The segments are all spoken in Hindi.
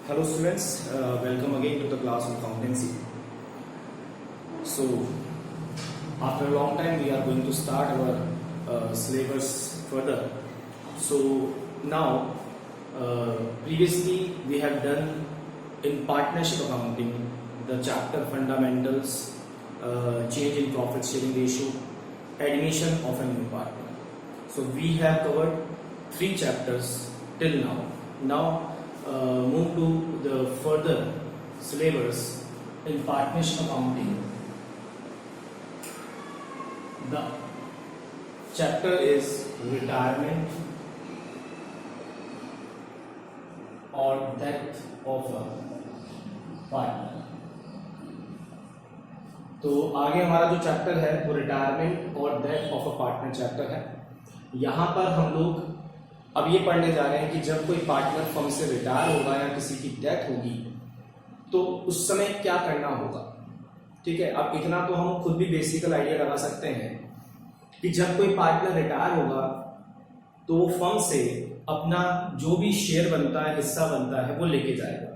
Hello students, welcome again to the class of accountancy. So after a long time we are going to start our syllabus further. So now previously we have done in partnership accounting the chapter fundamentals, change in profit sharing ratio, admission of a new partner. So we have covered 3 chapters till now. Now move to the further syllabus in partnership accounting. The chapter is retirement or death of a partner. तो आगे हमारा जो चैप्टर है वो रिटायरमेंट और death of a partner chapter है। यहाँ पर हम लोग अब ये पढ़ने जा रहे हैं कि जब कोई पार्टनर फर्म से रिटायर होगा या किसी की डेथ होगी तो उस समय क्या करना होगा। ठीक है, अब इतना तो हम खुद भी बेसिकल आइडिया लगा सकते हैं कि जब कोई पार्टनर रिटायर होगा तो वो फर्म से अपना जो भी शेयर बनता है, हिस्सा बनता है, वो लेके जाएगा।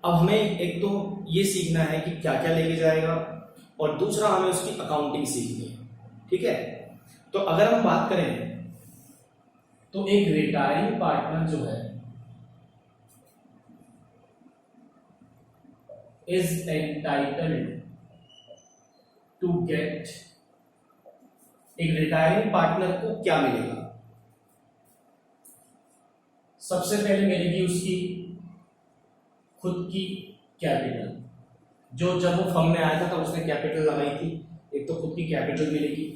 अब हमें एक तो ये सीखना है कि क्या क्या लेके जाएगा और दूसरा हमें उसकी अकाउंटिंग सीखनी है। ठीक है, तो अगर हम बात करें तो एक रिटायरिंग पार्टनर जो है इज एंटाइटल्ड टू गेट, एक रिटायरिंग पार्टनर को क्या मिलेगा। सबसे पहले मिलेगी उसकी खुद की कैपिटल, जो जब वो फर्म में आया था तब उसने कैपिटल लगाई थी, एक तो खुद की कैपिटल मिलेगी।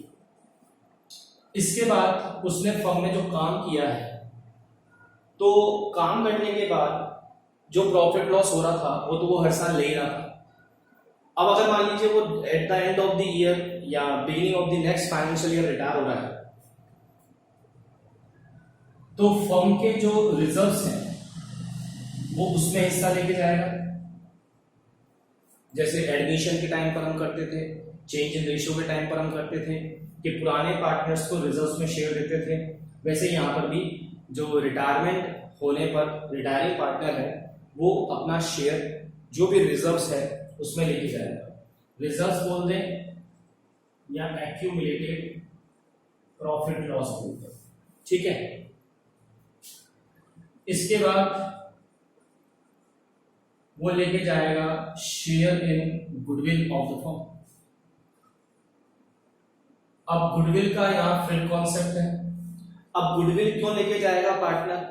इसके बाद उसने फर्म में जो काम किया है तो काम करने के बाद जो प्रॉफिट लॉस हो रहा था वो तो वो हर साल ले ही रहा था। अब अगर मान लीजिए वो at the end of the year या beginning of the next financial year retire हो रहा है तो फर्म के जो रिजर्व्स हैं वो उसमें हिस्सा लेके जाएगा। जैसे एडमिशन के टाइम पर हम करते थे, चेंज इन रेशियो के टाइम पर हम करते थे कि पुराने पार्टनर्स को रिजर्व्स में शेयर देते थे, वैसे यहाँ पर भी जो रिटायरमेंट होने पर रिटायरिंग पार्टनर है वो अपना शेयर जो भी रिजर्व्स है उसमें लेके जाएगा। रिजर्व्स बोल दें या एक्यूमुलेटेड प्रॉफिट लॉस बोल दें। ठीक है, इसके बाद वो लेके जाएगा share in goodwill of the firm. अब गुडविल का यहाँ फिर कॉन्सेप्ट है। अब गुडविल क्यों लेके जाएगा पार्टनर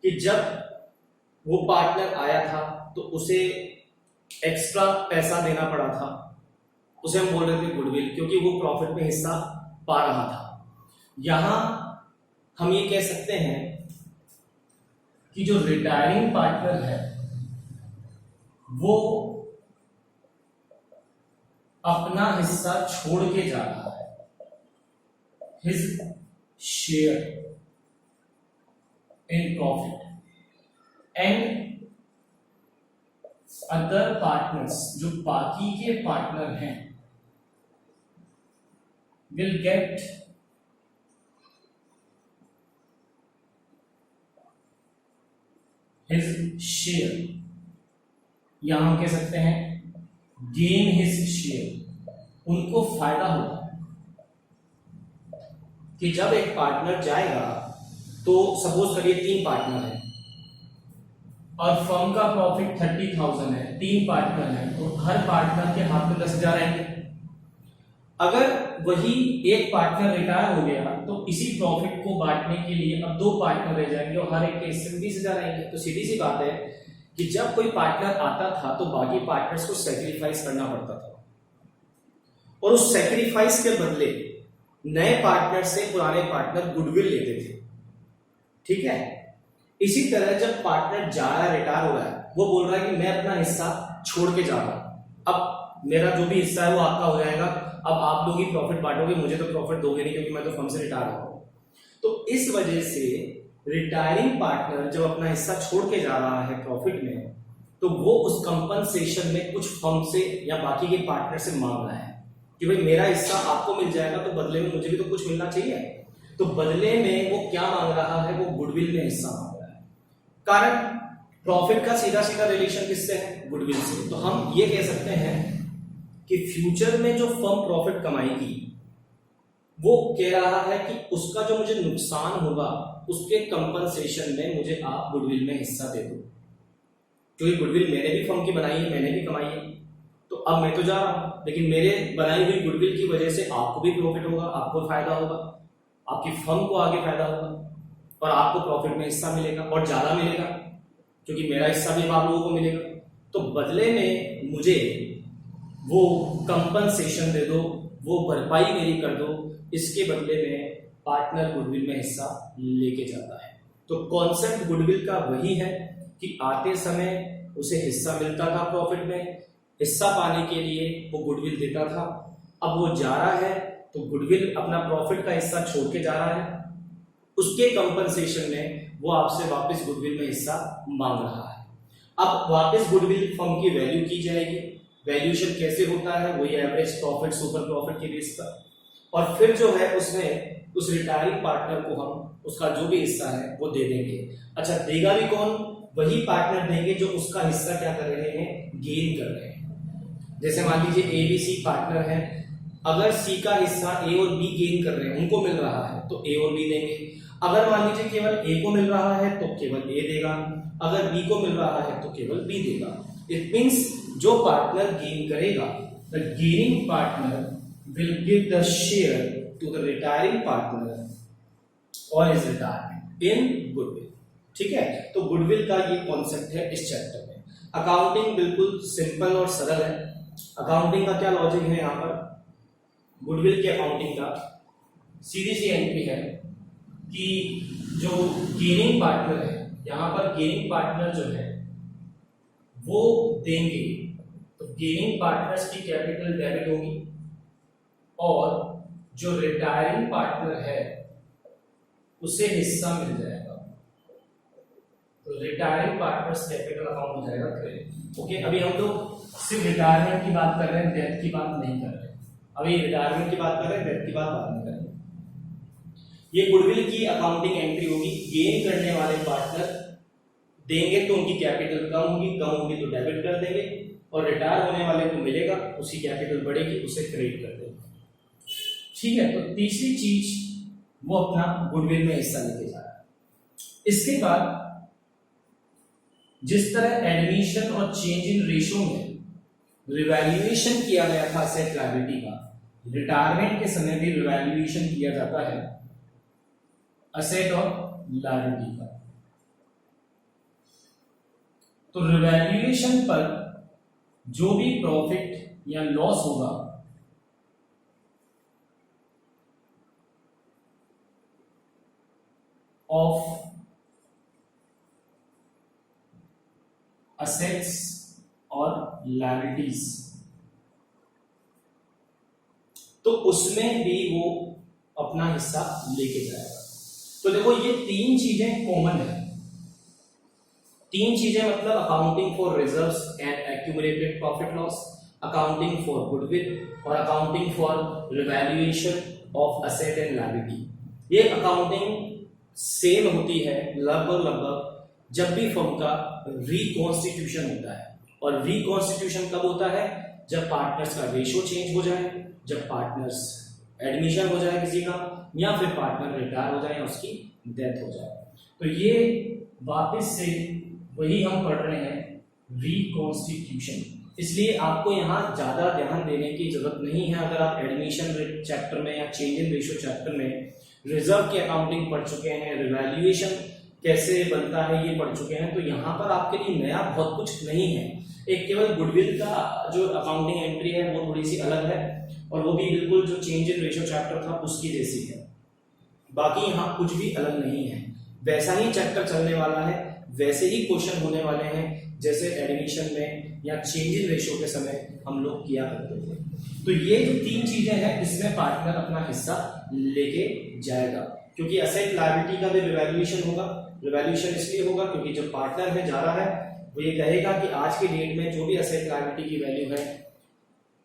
कि जब वो पार्टनर आया था तो उसे एक्स्ट्रा पैसा देना पड़ा था, उसे हम बोल रहे थे गुडविल, क्योंकि वो प्रॉफिट में हिस्सा पा रहा था। यहां हम ये कह सकते हैं कि जो रिटायरिंग पार्टनर है वो अपना हिस्सा छोड़ के जा रहा है, his share in profit, and other partners, जो बाकी के पार्टनर हैं, will get his share, यहां हम कह सकते हैं gain his share, उनको फायदा होगा कि जब एक पार्टनर जाएगा तो सपोज करिए 3 पार्टनर हैं और फर्म का प्रॉफिट 30,000 है, 3 पार्टनर हैं तो हर पार्टनर के हाथ में 10,000 आएंगे। अगर वही एक पार्टनर रिटायर हो गया तो इसी प्रॉफिट को बांटने के लिए अब 2 पार्टनर रह जाएंगे और हर एक के हिस्से में 20,000 आएंगे। तो सीधी सी बात है कि जब कोई पार्टनर आता था तो बाकी पार्टनर्स को सैक्रिफाइस करना पड़ता था और उस सैक्रिफाइस के बदले नए पार्टनर से पुराने पार्टनर गुडविल लेते थे। ठीक है, इसी तरह जब पार्टनर जा रहा है, रिटायर हो रहा है, वो बोल रहा है कि मैं अपना हिस्सा छोड़ के जा रहा हूं, अब मेरा जो भी हिस्सा है वो आपका हो जाएगा, अब आप लोग ही प्रॉफिट बांटोगे, मुझे तो प्रॉफिट दोगे नहीं क्योंकि मैं तो फर्म से रिटायर हो रहा हूं। तो इस वजह से रिटायरिंग पार्टनर जब अपना हिस्सा छोड़ के जा रहा है प्रॉफिट में तो वो उस कंपनसेशन में कुछ फर्म से या बाकी के पार्टनर से मांग रहा है कि भाई मेरा हिस्सा आपको मिल जाएगा तो बदले में मुझे भी तो कुछ मिलना चाहिए। तो बदले में वो क्या मांग रहा है, वो गुडविल में हिस्सा मांग रहा है। कारण प्रॉफिट का सीधा सीधा रिलेशन किससे है? गुडविल से। तो हम ये कह सकते हैं कि फ्यूचर में जो फर्म प्रॉफिट कमाएगी वो कह रहा है कि उसका जो मुझे नुकसान होगा उसके कंपनसेशन में मुझे आप गुडविल में हिस्सा दे दो, क्योंकि गुडविल मैंने भी फर्म की बनाई है, मैंने भी कमाई है। तो अब मैं तो जा रहा हूं, लेकिन मेरे बनाई हुई गुडविल की वजह से आपको भी प्रॉफिट होगा, आपको फायदा होगा, आपकी फर्म को आगे फायदा होगा और आपको प्रॉफिट में हिस्सा मिलेगा और ज्यादा मिलेगा, क्योंकि मेरा हिस्सा भी आप लोगों को मिलेगा। तो बदले में मुझे वो कंपनसेशन दे दो, वो भरपाई मेरी कर दो, इसके बदले में पार्टनर गुडविल में हिस्सा लेके जाता है। तो कॉन्सेप्ट गुडविल का वही है कि आते समय उसे हिस्सा मिलता था प्रॉफिट में, हिस्सा पाने के लिए वो गुडविल देता था। अब वो जा रहा है तो गुडविल अपना प्रॉफिट का हिस्सा छोड़ के जा रहा है, उसके कंपनसेशन में वो आपसे वापस गुडविल में हिस्सा मांग रहा है। अब वापस गुडविल फर्म की वैल्यू की जाएगी। वैल्यूएशन कैसे होता है? वही एवरेज प्रॉफिट सुपर प्रॉफिट के बेस पर, और फिर जो है उसमें उस रिटायरिंग पार्टनर को हम उसका जो भी हिस्सा है वो दे देंगे। अच्छा, देगा भी कौन? वही पार्टनर देंगे जो उसका हिस्सा क्या कर रहे हैं? गेन कर रहे हैं। जैसे मान लीजिए ए बी सी पार्टनर है, अगर सी का हिस्सा ए और बी गेन कर रहे हैं, उनको मिल रहा है, तो ए और बी देंगे। अगर मान लीजिए केवल ए को मिल रहा है तो केवल ए देगा, अगर बी को मिल रहा है तो केवल बी देगा। इट मींस जो पार्टनर गेन करेगा, the gaining partner will give the share to the retiring partner or his retirement in goodwill। ठीक है, तो गुडविल का ये कॉन्सेप्ट है इस चैप्टर में। अकाउंटिंग बिल्कुल सिंपल और सरल है। अकाउंटिंग का क्या लॉजिक है? यहाँ पर गुडविल के अकाउंटिंग का सीधी सी एंट्री है कि जो गेनिंग पार्टनर है, यहाँ पर गेनिंग पार्टनर जो है वो देंगे, तो गेनिंग पार्टनर्स की कैपिटल डेबिट होगी और जो रिटायरिंग पार्टनर है उसे हिस्सा मिल जाएगा, तो रिटायरिंग पार्टनर्स कैपिटल अकाउंट हो जाएगा क्रेडिट। ओके, अभी हम लोग सिर्फ रिटायरमेंट की बात कर रहे हैं, डेथ की बात नहीं कर रहे। अभी रिटायरमेंट की बात कर रहे हैं, डेथ की बात बाद में करेंगे। ये गुडविल की अकाउंटिंग एंट्री होगी। गेन करने वाले पार्टनर देंगे तो उनकी कैपिटल कम होगी तो डेबिट कर देंगे, और रिटायर होने वाले को मिलेगा, उसकी कैपिटल बढ़ेगी, उसे क्रेडिट कर देंगे। ठीक है, तो तीसरी चीज वो अपना गुडविल में हिस्सा लेके जा रहा है। इसके बाद जिस तरह एडमिशन और चेंज इन रेशो में रिवैल्यूएशन किया गया था असेट लायबिलिटी का, रिटायरमेंट के समय भी रिवैल्यूएशन किया जाता है असेट और लायबिलिटी का। तो रिवैल्यूएशन पर जो भी प्रॉफिट या लॉस होगा ऑफ assets और liabilities, तो उसमें भी वो अपना हिस्सा लेके जाएगा। तो देखो ये तीन चीजें कॉमन है। तीन चीजें मतलब accounting for reserves and accumulated profit loss, accounting for goodwill और accounting for revaluation of asset and liability. ये अकाउंटिंग सेम होती है लगभग जब भी फर्म का रिकॉन्स्टिट्यूशन होता है। और रिकॉन्स्टिट्यूशन कब होता है? जब पार्टनर्स का रेशियो चेंज हो जाए, जब पार्टनर्स एडमिशन हो जाए किसी का, या फिर पार्टनर रिटायर हो जाए या उसकी डेथ हो जाए। तो ये वापस से वही हम पढ़ रहे हैं, रिकॉन्स्टिट्यूशन। इसलिए आपको यहाँ ज्यादा ध्यान देने की जरूरत नहीं है। अगर आप एडमिशन चैप्टर में या चेंज इन रेशियो चैप्टर में रिजर्व की अकाउंटिंग पढ़ चुके हैं, रिवैल्यूएशन कैसे बनता है ये पढ़ चुके हैं, तो यहाँ पर आपके लिए नया बहुत कुछ नहीं है। एक केवल गुडविल का जो अकाउंटिंग एंट्री है वो थोड़ी सी अलग है, और वो भी बिल्कुल जो चेंज इन रेशियो चैप्टर था उसकी जैसी है। बाकी यहाँ कुछ भी अलग नहीं है, वैसा ही चैप्टर चलने वाला है, वैसे ही क्वेश्चन होने वाले हैं जैसे एडमिशन में या चेंज इन रेशियो के समय हम लोग किया करते थे। तो ये जो तीन चीजें हैं इसमें पार्टनर अपना हिस्सा लेके जाएगा, क्योंकि असेट लायबिलिटी का भी रिवैल्यूएशन होगा। रिवैल्यूएशन इसलिए होगा क्योंकि जो पार्टनर में जा रहा है वो ये कहेगा कि आज के डेट में जो भी असेट लायबिलिटी की वैल्यू है,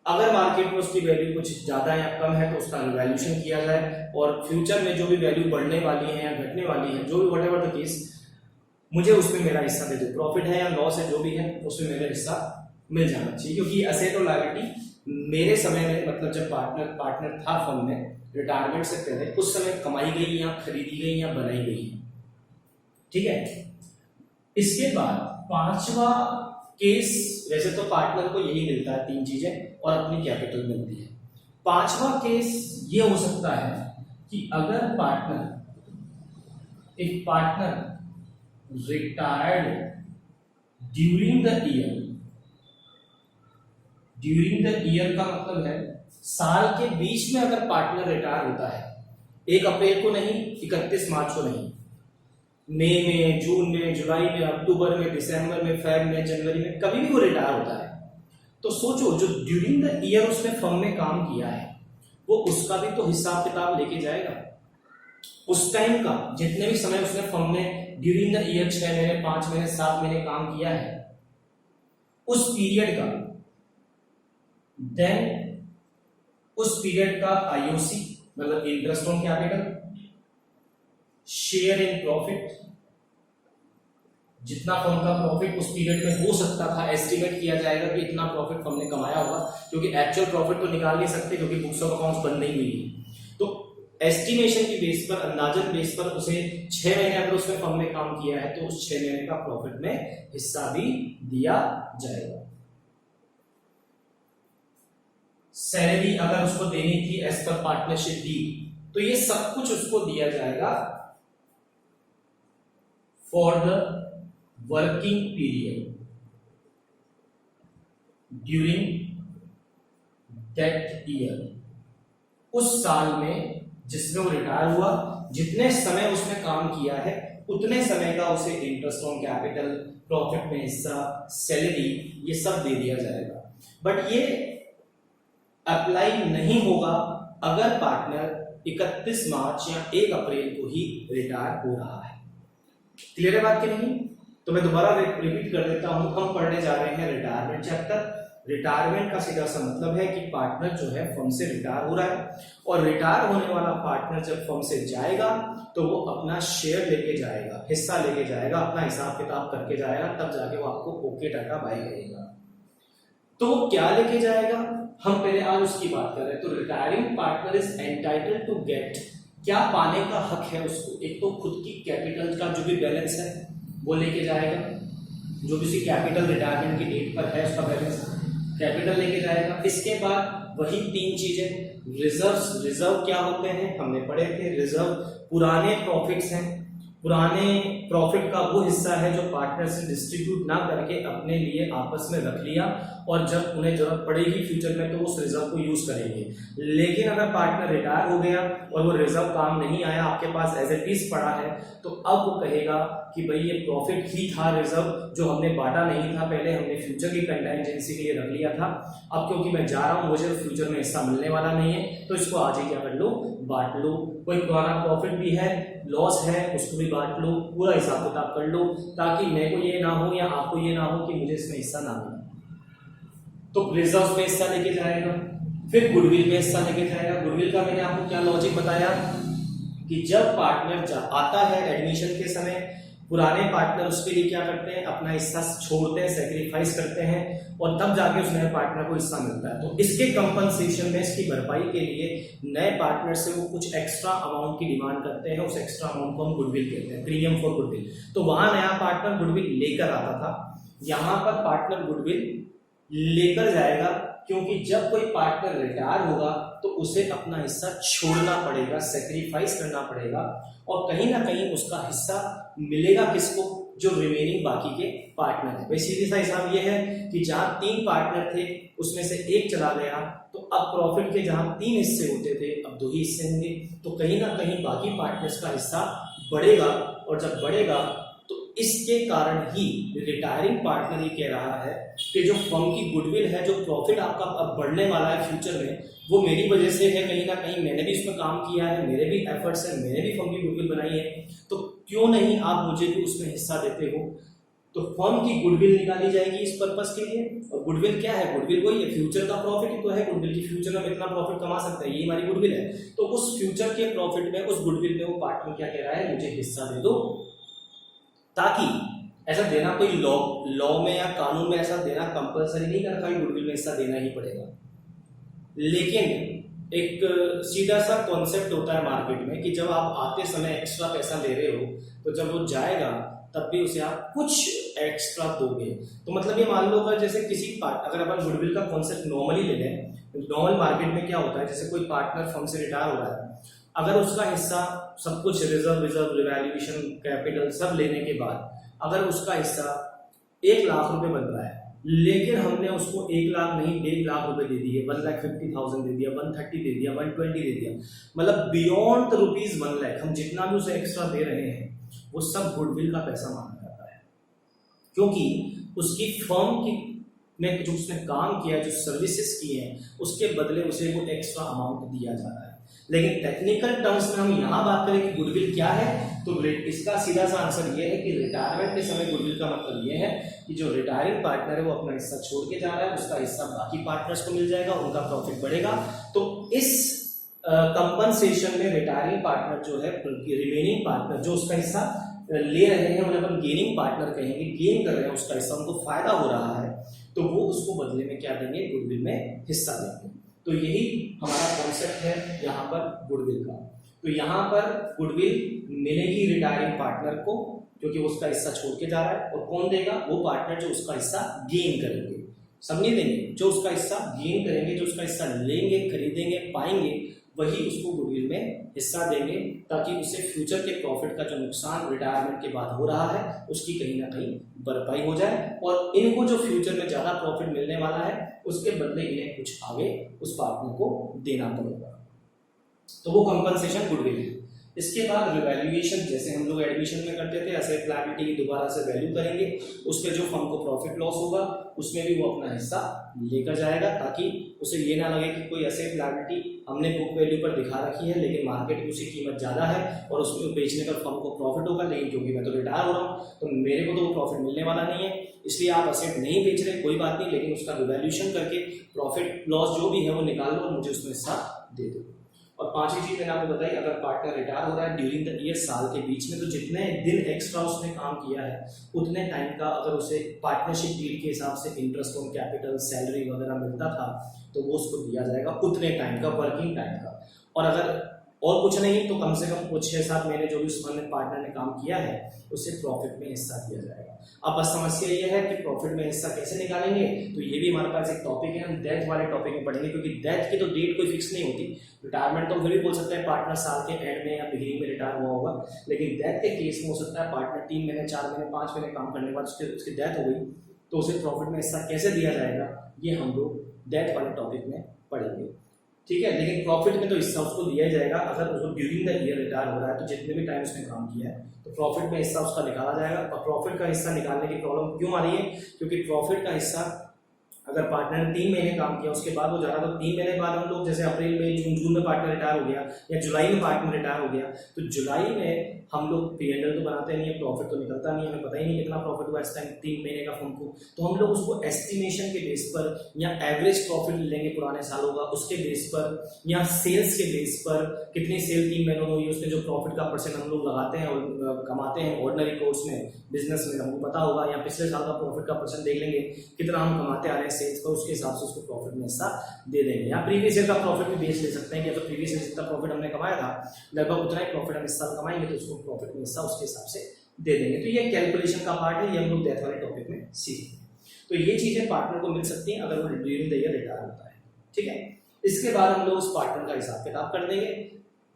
अगर मार्केट में उसकी वैल्यू कुछ ज्यादा या कम है तो उसका रिवैल्यूएशन किया जाए, और फ्यूचर में जो भी वैल्यू बढ़ने वाली है या घटने वाली है, जो भी व्हाटएवर द केस, मुझे उसमें मेरा हिस्सा दे दो, प्रॉफिट है या लॉस है जो भी है उसमें मेरा हिस्सा मिल जाना चाहिए, क्योंकि एसेट और लायबिलिटी मेरे समय में, मतलब जब पार्टनर था फर्म में रिटायरमेंट से पहले, उस समय कमाई गई या खरीदी गई या बनाई गई है। ठीक है। इसके बाद पांचवा केस, वैसे तो पार्टनर को यही मिलता है, तीन चीजें और अपनी कैपिटल मिलती है। पांचवा केस ये हो सकता है कि अगर एक partner retired during the year का मतलब है साल के बीच में अगर पार्टनर रिटायर होता है, 1 अप्रैल को नहीं, 31 मार्च को नहीं, मई में, जून में, जुलाई में, अक्टूबर में, दिसंबर में, फरवरी में, जनवरी में, कभी भी वो रिटायर होता है, तो सोचो जो ड्यूरिंग द ईयर उसने फर्म में काम किया है वो उसका भी तो हिसाब किताब लेके जाएगा। उस टाइम का जितने भी समय उसने फर्म में ड्यूरिंग द ईयर 6 महीने, 5 महीने, 7 महीने काम किया है, उस पीरियड का, देन उस पीरियड का आईओसी मतलब interest on capital, share in profit, जितना फर्म का प्रॉफिट उस पीरियड में हो सकता था, एस्टिमेट किया जाएगा कि इतना प्रॉफिट फर्म ने कमाया होगा, क्योंकि एक्चुअल प्रॉफिट तो निकाल नहीं सकते क्योंकि बुक्स ऑफ अकाउंट्स बंद नहीं हुई है। तो एस्टिमेशन की बेस पर, अंदाजन बेस पर उसे 6 महीने अगर उसने फर्म में काम किया है तो उस 6 महीने का प्रॉफिट में हिस्सा भी दिया जाएगा। सैलरी अगर उसको देनी थी एज पर पार्टनरशिप डी, तो ये सब कुछ उसको दिया जाएगा for the working period during that year, उस साल में जिसमें वो रिटायर हुआ, जितने समय उसने काम किया है उतने समय का उसे इंटरेस्ट ऑन कैपिटल, प्रॉफिट में हिस्सा, सैलरी, ये सब दे दिया जाएगा। बट ये अप्लाई नहीं होगा अगर पार्टनर 31 मार्च या 1 अप्रैल को ही रिटायर हो रहा है। क्लियर है बात की नहीं? तो मैं दोबारा रिपीट कर देता हूं, हम पढ़ने जा रहे हैं रिटायरमेंट चैप्टर। रिटायरमेंट का सीधा सा मतलब है कि पार्टनर जो है फर्म से रिटायर हो रहा है, और रिटायर होने वाला पार्टनर जब फर्म से जाएगा तो वो अपना शेयर लेके जाएगा, हिस्सा लेके जाएगा, अपना हिसाब किताब करके जाएगा, तब जाके वो आपको ओके टाटा बाय करेगा। तो क्या लेके जाएगा, हम पहले आज उसकी बात कर रहे हैं। तो retiring partner is entitled to get, क्या पाने का हक है उसको? एक तो खुद की कैपिटल का जो भी बैलेंस है वो लेके जाएगा, जो भी उसकी कैपिटल रिटायरमेंट की डेट पर है उसका बैलेंस कैपिटल लेके जाएगा। इसके बाद वही 3 चीजें, रिजर्व क्या होते हैं हमने पढ़े थे। रिजर्व पुराने प्रॉफिट्स हैं, पुराने प्रॉफिट का वो हिस्सा है जो पार्टनर से डिस्ट्रीब्यूट ना करके अपने लिए आपस में रख लिया, और जब उन्हें जरूरत पड़ेगी फ्यूचर में तो उस रिजर्व को यूज करेंगे। लेकिन अगर पार्टनर रिटायर हो गया और वो रिजर्व काम नहीं आया, आपके पास एज इट इज पड़ा है, तो अब वो कहेगा कि भाई ये प्रॉफिट ही था रिजर्व जो हमने बांटा नहीं था, पहले हमने फ्यूचर की कंटेंजेंसी के लिए रख लिया था, अब क्योंकि मैं जा रहा हूँ मुझे फ्यूचर में हिस्सा मिलने वाला नहीं है, तो इसको आज ही क्या कर लो, बांट लो। कोई पुराना प्रॉफिट भी है, लॉस है, उसको भी बांट लो, पूरा हिसाब किताब कर लो, ताकि मेरे को ये ना हो या आपको ये ना हो कि मुझे इसमें हिस्सा ना मिले। तो रिजर्व में हिस्सा लेके जाएगा, फिर गुडविल में हिस्सा लेके जाएगा। गुडविल का मैंने आपको क्या लॉजिक बताया कि जब पार्टनर आता है एडमिशन के समय, पुराने पार्टनर उसके लिए क्या करते हैं, अपना हिस्सा छोड़ते हैं, सेक्रीफाइस करते हैं, और तब जाके उस नए पार्टनर को हिस्सा मिलता है। तो इसके कंपनसेशन में, इसकी भरपाई के लिए नए पार्टनर से वो कुछ एक्स्ट्रा अमाउंट की डिमांड करते हैं, उस एक्स्ट्रा अमाउंट को हम गुडविल कहते हैं, प्रीमियम फॉर गुडविल। तो वहां नया पार्टनर गुडविल लेकर आता था, यहाँ पर पार्टनर गुडविल लेकर जाएगा, क्योंकि जब कोई पार्टनर रिटायर होगा तो उसे अपना हिस्सा छोड़ना पड़ेगा, सेक्रीफाइस करना पड़ेगा, और कहीं ना कहीं उसका हिस्सा मिलेगा किसको, जो रिमेनिंग बाकी के पार्टनर है। भाई सीधी सा हिसाब ये है कि जहां 3 पार्टनर थे उसमें से एक चला गया, तो अब प्रॉफिट के जहां 3 हिस्से होते थे अब 2 ही हिस्से होंगे, तो कहीं ना कहीं बाकी पार्टनर्स का हिस्सा बढ़ेगा, और जब बढ़ेगा तो इसके कारण ही रिटायरिंग पार्टनर ये कह रहा है कि जो फर्म की गुडविल है, जो प्रॉफिट आपका अब बढ़ने वाला है फ्यूचर में, वो मेरी वजह से है, कहीं ना कहीं मैंने भी इसमें काम किया है, मेरे भी एफर्ट्स हैं, मैंने भी फर्म की गुडविल बनाई है, तो क्यों नहीं आप मुझे भी उसमें हिस्सा देते हो। तो फर्म की गुडविल निकाली जाएगी इस पर्पस के लिए। और गुडविल क्या है, गुडविल वही है, फ्यूचर का प्रॉफिट ही तो है गुडविल की, फ्यूचर में इतना प्रॉफिट कमा सकता है, यही हमारी गुडविल है। तो उस फ्यूचर के प्रॉफिट में, उस गुडविल में वो पार्टनर क्या कह रहा है, मुझे हिस्सा दे दो, ताकि ऐसा देना कोई लॉ में या कानून में ऐसा देना कंपलसरी नहीं कर रखा कि गुडविल में हिस्सा देना ही पड़ेगा, लेकिन एक सीधा सा कॉन्सेप्ट होता है मार्केट में कि जब आप आते समय एक्स्ट्रा पैसा ले रहे हो तो जब वो जाएगा तब भी उसे आप कुछ एक्स्ट्रा दोगे। तो मतलब ये मान लो अगर जैसे किसी अगर अपन गुडविल का कॉन्सेप्ट नॉर्मली ले लें, नॉर्मल मार्केट में क्या होता है, जैसे कोई पार्टनर फर्म से रिटायर हो रहा है, अगर उसका हिस्सा सब कुछ रिजर्व रिवैल्यूएशन कैपिटल सब लेने के बाद अगर उसका हिस्सा 1 लाख रुपए बन रहा है, लेकिन हमने उसको 1 लाख नहीं 1,00,000 रुपए दे दिए, 1,50,000 दे दिया, 130 दे दिया, 120 दे दिया, मतलब बियॉन्ड ₹1,00,000 हम जितना भी उसे एक्स्ट्रा दे रहे हैं वो सब गुडविल का पैसा माना जाता है, क्योंकि उसकी फर्म की ने जो उसने काम किया, जो सर्विसेज किए हैं, उसके बदले उसे वो एक्स्ट्रा अमाउंट दिया जा रहा है। लेकिन टेक्निकल टर्म्स में हम यहाँ बात करें कि गुडविल क्या है, तो इसका सीधा सा आंसर ये है कि रिटायरमेंट के समय गुडविल का मतलब ये है कि जो रिटायरिंग पार्टनर है वो अपना हिस्सा छोड़ के जा रहा है, उसका हिस्सा बाकी पार्टनर्स को मिल जाएगा, उनका प्रॉफिट बढ़ेगा। तो इस कंपनसेशन में रिटायरिंग पार्टनर जो है, रिमेनिंग पार्टनर जो उसका हिस्सा ले रहे हैं उन्हें अपन गेनिंग पार्टनर कहेंगे, गेन कर रहे हैं उसका हिस्सा, उनको फायदा हो रहा है, तो वो उसको बदले में क्या देंगे, गुडविल में हिस्सा देंगे। तो यही हमारा कॉन्सेप्ट है यहाँ पर गुडविल का। तो यहाँ पर गुडविल मिलेगी रिटायरिंग पार्टनर को क्योंकि वो उसका हिस्सा छोड़ के जा रहा है, और कौन देगा, वो पार्टनर जो उसका हिस्सा गेन करेंगे, समझे देंगे, जो उसका हिस्सा गेन करेंगे, जो उसका हिस्सा लेंगे, खरीदेंगे, पाएंगे, वही उसको गुडविल में हिस्सा देंगे, ताकि उसे फ्यूचर के प्रॉफिट का जो नुकसान रिटायरमेंट के बाद हो रहा है उसकी कहीं ना कहीं भरपाई हो जाए, और इनको जो फ्यूचर में ज्यादा प्रॉफिट मिलने वाला है उसके बदले इन्हें कुछ आगे उस पार्टनर को देना पड़ेगा। तो वो कंपनसेशन गुडविल है। इसके बाद रिवैल्यूएशन, जैसे हम लोग एडमिशन में करते थे, एसेट लायबिलिटी की दोबारा से वैल्यू करेंगे, उस पर जो फर्म को प्रॉफिट लॉस होगा उसमें भी वो अपना हिस्सा लेकर जाएगा, ताकि उसे ये ना लगे कि कोई एसेट लायबिलिटी हमने बुक वैल्यू पर दिखा रखी है लेकिन मार्केट में उसकी कीमत ज़्यादा है और उसमें बेचने पर फर्म को प्रॉफिट होगा, लेकिन क्योंकि मैं तो रिटायर हो रहा हूँ तो मेरे को तो वो प्रॉफिट मिलने वाला नहीं है, इसलिए आप एसेट नहीं बेच रहे, कोई बात नहीं, लेकिन उसका रिवैल्यूएशन करके प्रॉफिट लॉस जो भी है वो निकाल लो और मुझे उसमें हिस्सा दे दो। और पांचवी चीज मैंने आपको बताई, अगर पार्टनर रिटायर हो रहा है ड्यूरिंग द ईयर, साल के बीच में, तो जितने दिन एक्स्ट्रा उसने काम किया है उतने टाइम का अगर उसे पार्टनरशिप डील के हिसाब से इंटरेस्ट ऑन कैपिटल, सैलरी वगैरह मिलता था तो वो उसको दिया जाएगा उतने टाइम का, वर्किंग टाइम का। और अगर और कुछ नहीं तो कम से कम कुछ 6-7 महीने जो भी उस पार्टनर ने काम किया है उसे प्रॉफिट में हिस्सा दिया जाएगा। अब बस समस्या ये है कि प्रॉफिट में हिस्सा कैसे निकालेंगे, तो ये भी हमारे पास एक टॉपिक है, हम डेथ वाले टॉपिक में पढ़ेंगे, क्योंकि डेथ की तो डेट कोई फिक्स नहीं होती। रिटायरमेंट तो फिर भी बोल सकते हैं पार्टनर साल के एंड में या बिगिनिंग में रिटायर हुआ होगा, लेकिन डेथ के केस में हो सकता है पार्टनर 3 महीने, 4 महीने, 5 महीने काम करने के बाद उसकी डेथ हो गई, तो उसे प्रॉफिट में हिस्सा कैसे दिया जाएगा ये हम लोग डेथ वाले टॉपिक में पढ़ेंगे, ठीक है। लेकिन प्रॉफिट में तो हिस्सा उसको दिया ही जाएगा, अगर उसको ड्यूरिंग द ईयर रिटायर हो रहा है तो जितने भी टाइम उसने काम किया है तो प्रॉफिट में हिस्सा उसका निकाला जाएगा। और प्रॉफिट का हिस्सा निकालने की प्रॉब्लम क्यों आ रही है, क्योंकि प्रॉफिट का हिस्सा अगर पार्टनर ने 3 महीने काम किया उसके बाद वो जा रहा, तो 3 महीने बाद हम लोग जैसे अप्रैल में, जून में पार्टनर रिटायर हो गया या जुलाई में पार्टनर रिटायर हो गया, तो जुलाई में हम लोग P&L तो बनाते नहीं है, प्रॉफिट तो निकलता नहीं है, हमें पता ही नहीं कितना प्रॉफिट हुआ इस टाइम 3 महीने का फर्म को, तो हम लोग उसको एस्टिमेशन के बेस पर या एवरेज प्रॉफिट लेंगे पुराने सालों का उसके बेस पर, या सेल्स के बेस पर, कितनी सेल 3 महीनों में हुई उसमें जो प्रॉफिट का परसेंट हम लोग लगाते हैं और कमाते हैं ऑर्डिनरी कोर्स में, बिजनेस में हमको पता होगा, या पिछले साल का प्रॉफिट का परसेंट देख लेंगे कितना हम कमाते आ रहे हैं सेल्स पर, उसके हिसाब से उसको प्रॉफिट में हिस्सा दे देंगे। या प्रीवियस ईयर का प्रॉफिट भी बेच ले सकते हैं कि अगर प्रीवियस ईयर जितना प्रॉफिट हमने कमाया था लगभग उतना ही प्रॉफिट हम इस साल कमाएंगे, तो उसको प्रॉफिट में हिस्सा उसके हिसाब से दे देंगे। तो ये कैलकुलेशन का पार्ट है, ये हम लोग डेथ वाले टॉपिक में सीखेंगे। तो ये चीजें पार्टनर को मिल सकती हैं अगर वो ड्यूरिंग द ईयर रिटायर होता है, ठीक है। इसके बाद हम लोग उस पार्टनर का हिसाब किताब कर देंगे,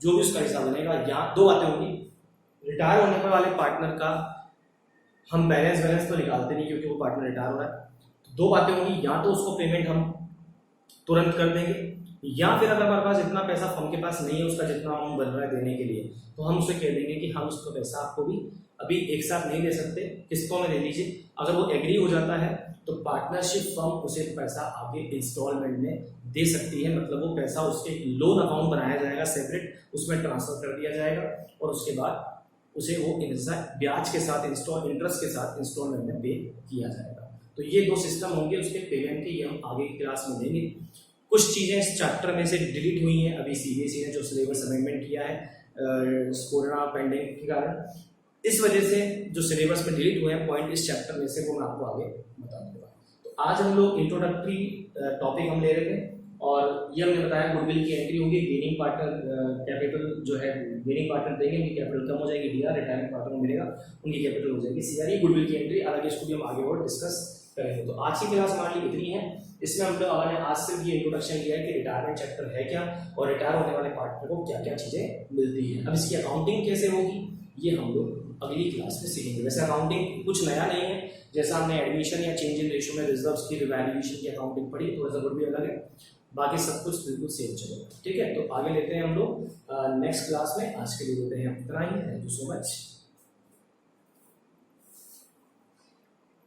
जो भी उसका हिसाब बनेगा। यहाँ 2 बातें होंगी, रिटायर होने पर वाले पार्टनर का हम बैलेंस तो निकालते नहीं क्योंकि वो पार्टनर रिटायर हो रहा है। 2 बातें होंगी, या तो उसको पेमेंट हम तुरंत कर देंगे, या फिर अगर हमारे पास इतना पैसा फर्म के पास नहीं है उसका जितना अमाउंट बन रहा है देने के लिए, तो हम उसे कह देंगे कि हम उसका पैसा आपको भी अभी एक साथ नहीं दे सकते, किस्तों में दे लीजिए। अगर वो एग्री हो जाता है तो पार्टनरशिप फर्म उसे पैसा आगे इंस्टॉलमेंट में दे सकती है, मतलब वो पैसा उसके लोन अकाउंट बनाया जाएगा सेपरेट, उसमें ट्रांसफर कर दिया जाएगा और उसके बाद उसे वो ब्याज के साथ इंटरेस्ट के साथ इंस्टॉलमेंट में पे किया जाएगा। तो ये 2 सिस्टम होंगे उसके पेमेंट के, ये हम आगे की क्लास में देंगे। कुछ चीज़ें इस चैप्टर में से डिलीट हुई हैं, अभी CBSE ने जो सिलेबस अमेंडमेंट किया है कोरोना पेंडेमिक के कारण, इस वजह से जो सिलेबस में डिलीट हुए हैं पॉइंट इस चैप्टर में से वो मैं आपको आगे बता दूंगा। तो आज हम लोग इंट्रोडक्टरी टॉपिक हम ले रहे थे और ये हमने बताया गुडविल की एंट्री होगी, गेनिंग पार्टनर कैपिटल जो है गेनिंग पार्टनर देंगे उनकी कैपिटल कम हो जाएगी डीआर, रिटायरिंग पार्टनर मिलेगा उनकी कैपिटल हो जाएगी सीआर। ये गुडविल की एंट्री, हालांकि इसको भी हम आगे और डिस्कस करेंगे। तो आज की क्लास हमारे लिए इतनी है। इसमें हम लोग हमने आज सिर्फ ये इंट्रोडक्शन लिया है कि रिटायरमेंट चैप्टर है क्या और रिटायर होने वाले पार्टनर को क्या क्या चीजें मिलती है। अब इसकी अकाउंटिंग कैसे होगी ये हम लोग अगली क्लास में सीखेंगे। वैसे अकाउंटिंग कुछ नया नहीं है, जैसा हमने एडमिशन या चेंज इन रेशियो में रिजर्व्स की रिवैल्यूएशन की अकाउंटिंग पढ़ी, थोड़ा सा भी अलग है, बाकी सब कुछ बिल्कुल सेम चलेगा। ठीक है, तो आगे लेते हैं हम लोग नेक्स्ट क्लास में। आज के लिए लेते हैं इतना ही। Thank you so much.